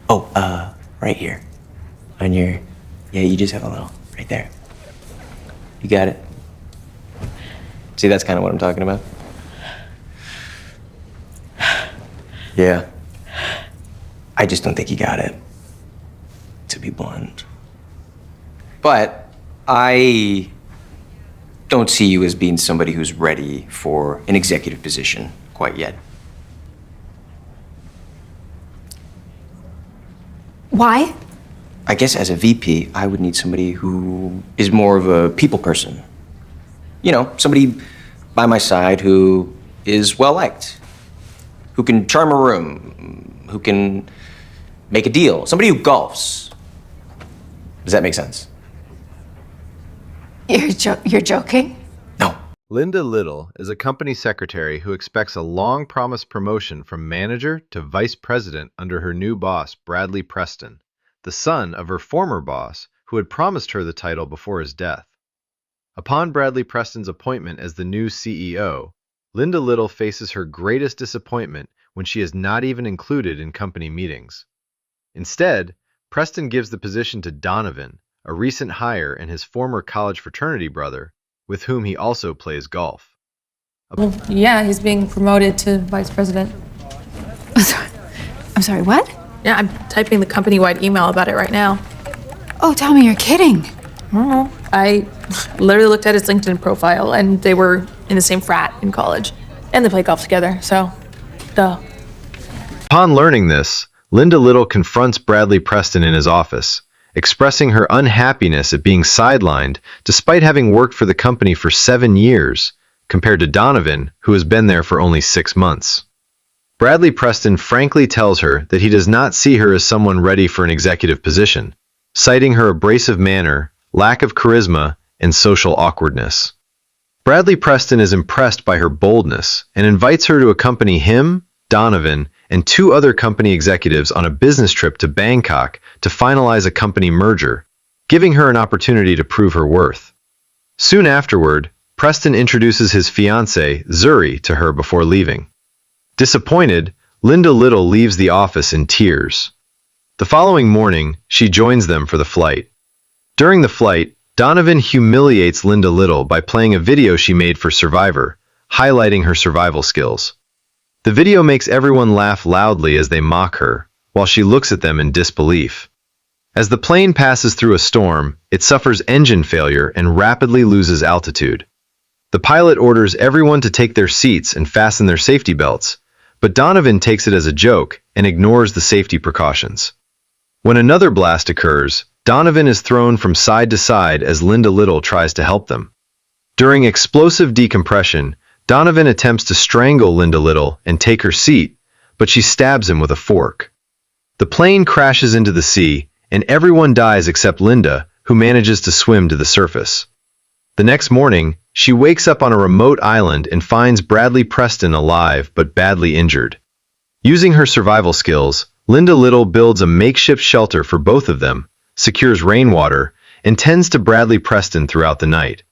Oh, right here. On your... Yeah, you just have a little. Right there. You got it. See, that's kind of what I'm talking about. Yeah. I just don't think you got it, to be blunt. But I don't see you as being somebody who's ready for an executive position quite yet. Why? I guess as a VP, I would need somebody who is more of a people person. You know, somebody by my side who is well-liked, who can charm a room, who can make a deal, somebody who golfs. Does that make sense? You're joking? No. Linda Little is a company secretary who expects a long-promised promotion from manager to vice president under her new boss, Bradley Preston, the son of her former boss, who had promised her the title before his death. Upon Bradley Preston's appointment as the new CEO, Linda Little faces her greatest disappointment when she is not even included in company meetings. Instead, Preston gives the position to Donovan, a recent hire and his former college fraternity brother, with whom he also plays golf. Well, yeah, he's being promoted to vice president. I'm sorry, what? Yeah, I'm typing the company-wide email about it right now. Oh, tell me you're kidding. I don't know. I literally looked at his LinkedIn profile, and they were in the same frat in college. And they play golf together, so, duh. Upon learning this, Linda Little confronts Bradley Preston in his office, expressing her unhappiness at being sidelined despite having worked for the company for 7 years, compared to Donovan, who has been there for only 6 months. Bradley Preston frankly tells her that he does not see her as someone ready for an executive position, citing her abrasive manner, lack of charisma, and social awkwardness. Bradley Preston is impressed by her boldness and invites her to accompany him, Donovan, and 2 other company executives on a business trip to Bangkok to finalize a company merger, giving her an opportunity to prove her worth. Soon afterward, Preston introduces his fiancée, Zuri, to her before leaving. Disappointed, Linda Little leaves the office in tears. The following morning, she joins them for the flight. During the flight, Donovan humiliates Linda Little by playing a video she made for Survivor, highlighting her survival skills. The video makes everyone laugh loudly as they mock her, while she looks at them in disbelief. As the plane passes through a storm, it suffers engine failure and rapidly loses altitude. The pilot orders everyone to take their seats and fasten their safety belts, but Donovan takes it as a joke and ignores the safety precautions. When another blast occurs, Donovan is thrown from side to side as Linda Little tries to help them. During explosive decompression, Donovan attempts to strangle Linda Little and take her seat, but she stabs him with a fork. The plane crashes into the sea, and everyone dies except Linda, who manages to swim to the surface. The next morning, she wakes up on a remote island and finds Bradley Preston alive but badly injured. Using her survival skills, Linda Little builds a makeshift shelter for both of them, secures rainwater, and tends to Bradley Preston throughout the night.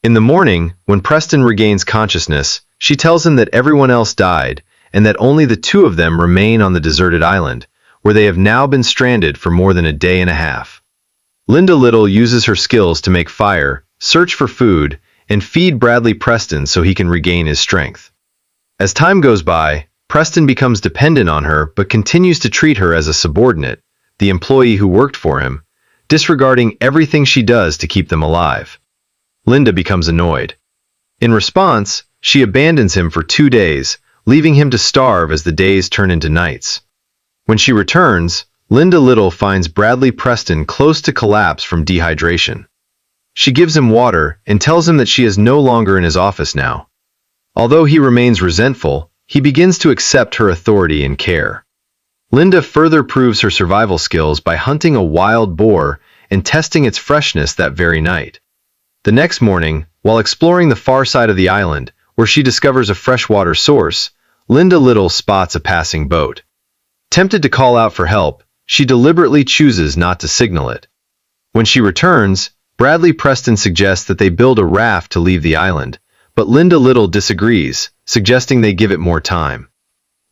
In the morning, when Preston regains consciousness, she tells him that everyone else died and that only the 2 of them remain on the deserted island, where they have now been stranded for more than a day and a half. Linda Little uses her skills to make fire, search for food, and feed Bradley Preston so he can regain his strength. As time goes by, Preston becomes dependent on her but continues to treat her as a subordinate, the employee who worked for him, disregarding everything she does to keep them alive. Linda becomes annoyed. In response, she abandons him for 2 days, leaving him to starve as the days turn into nights. When she returns, Linda Little finds Bradley Preston close to collapse from dehydration. She gives him water and tells him that she is no longer in his office now. Although he remains resentful, he begins to accept her authority and care. Linda further proves her survival skills by hunting a wild boar and testing its freshness that very night. The next morning, while exploring the far side of the island, where she discovers a freshwater source, Linda Little spots a passing boat. Tempted to call out for help, she deliberately chooses not to signal it. When she returns, Bradley Preston suggests that they build a raft to leave the island, but Linda Little disagrees, suggesting they give it more time.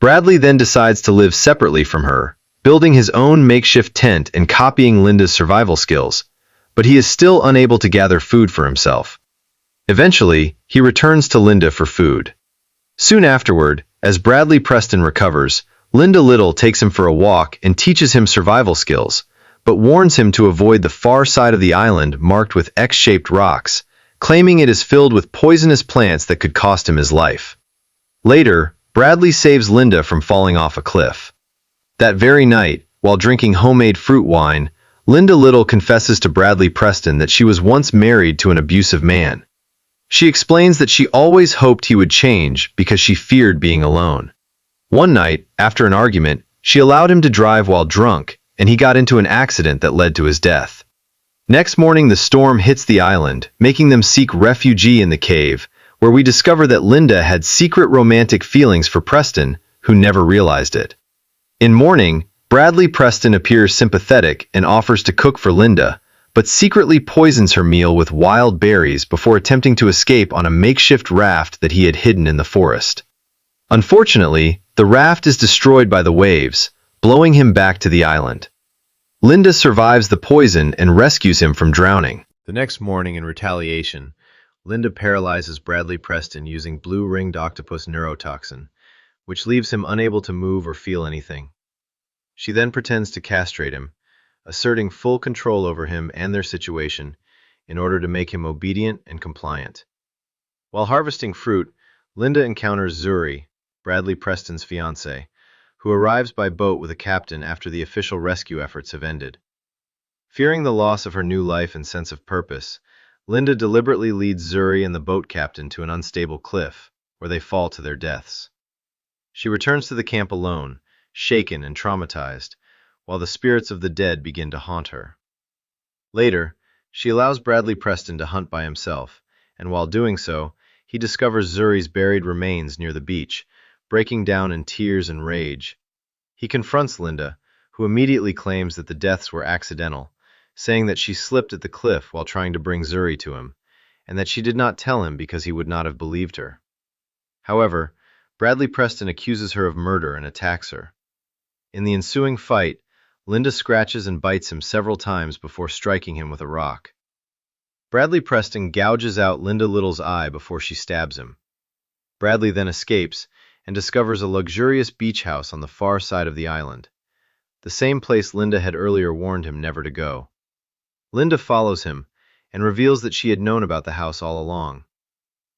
Bradley then decides to live separately from her, building his own makeshift tent and copying Linda's survival skills, but he is still unable to gather food for himself. Eventually, he returns to Linda for food. Soon afterward, as Bradley Preston recovers, Linda Little takes him for a walk and teaches him survival skills, but warns him to avoid the far side of the island marked with X-shaped rocks, claiming it is filled with poisonous plants that could cost him his life. Later, Bradley saves Linda from falling off a cliff. That very night, while drinking homemade fruit wine, Linda Little confesses to Bradley Preston that she was once married to an abusive man. She explains that she always hoped he would change because she feared being alone. One night, after an argument, she allowed him to drive while drunk, and he got into an accident that led to his death. Next morning, the storm hits the island, making them seek refuge in the cave, where we discover that Linda had secret romantic feelings for Preston, who never realized it. In mourning, Bradley Preston appears sympathetic and offers to cook for Linda, but secretly poisons her meal with wild berries before attempting to escape on a makeshift raft that he had hidden in the forest. Unfortunately, the raft is destroyed by the waves, blowing him back to the island. Linda survives the poison and rescues him from drowning. The next morning, in retaliation, Linda paralyzes Bradley Preston using blue-ringed octopus neurotoxin, which leaves him unable to move or feel anything. She then pretends to castrate him, asserting full control over him and their situation in order to make him obedient and compliant. While harvesting fruit, Linda encounters Zuri, Bradley Preston's fiancée, who arrives by boat with a captain after the official rescue efforts have ended. Fearing the loss of her new life and sense of purpose, Linda deliberately leads Zuri and the boat captain to an unstable cliff, where they fall to their deaths. She returns to the camp alone, shaken and traumatized, while the spirits of the dead begin to haunt her. Later, she allows Bradley Preston to hunt by himself, and while doing so, he discovers Zuri's buried remains near the beach, breaking down in tears and rage. He confronts Linda, who immediately claims that the deaths were accidental, saying that she slipped at the cliff while trying to bring Zuri to him, and that she did not tell him because he would not have believed her. However, Bradley Preston accuses her of murder and attacks her. In the ensuing fight, Linda scratches and bites him several times before striking him with a rock. Bradley Preston gouges out Linda Little's eye before she stabs him. Bradley then escapes and discovers a luxurious beach house on the far side of the island, the same place Linda had earlier warned him never to go. Linda follows him and reveals that she had known about the house all along.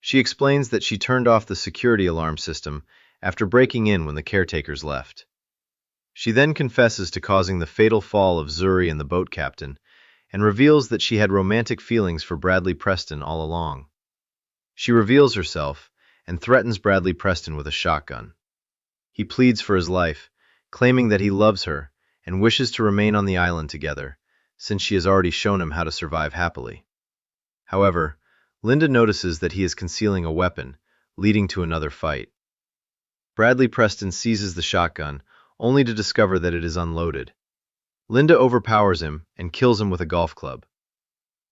She explains that she turned off the security alarm system after breaking in when the caretakers left. She then confesses to causing the fatal fall of Zuri and the boat captain, and reveals that she had romantic feelings for Bradley Preston all along. She reveals herself and threatens Bradley Preston with a shotgun. He pleads for his life, claiming that he loves her and wishes to remain on the island together, since she has already shown him how to survive happily. However, Linda notices that he is concealing a weapon, leading to another fight. Bradley Preston seizes the shotgun, only to discover that it is unloaded. Linda overpowers him and kills him with a golf club.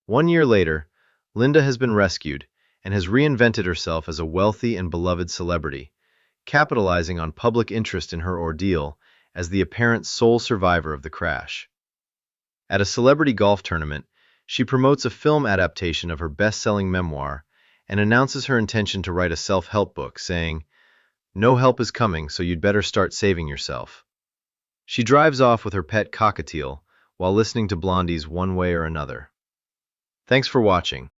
1 year later, Linda has been rescued and has reinvented herself as a wealthy and beloved celebrity, capitalizing on public interest in her ordeal as the apparent sole survivor of the crash. At a celebrity golf tournament, she promotes a film adaptation of her best-selling memoir and announces her intention to write a self-help book, saying, "No help is coming, so you'd better start saving yourself." She drives off with her pet cockatiel while listening to Blondie's One Way or Another. Thanks for watching.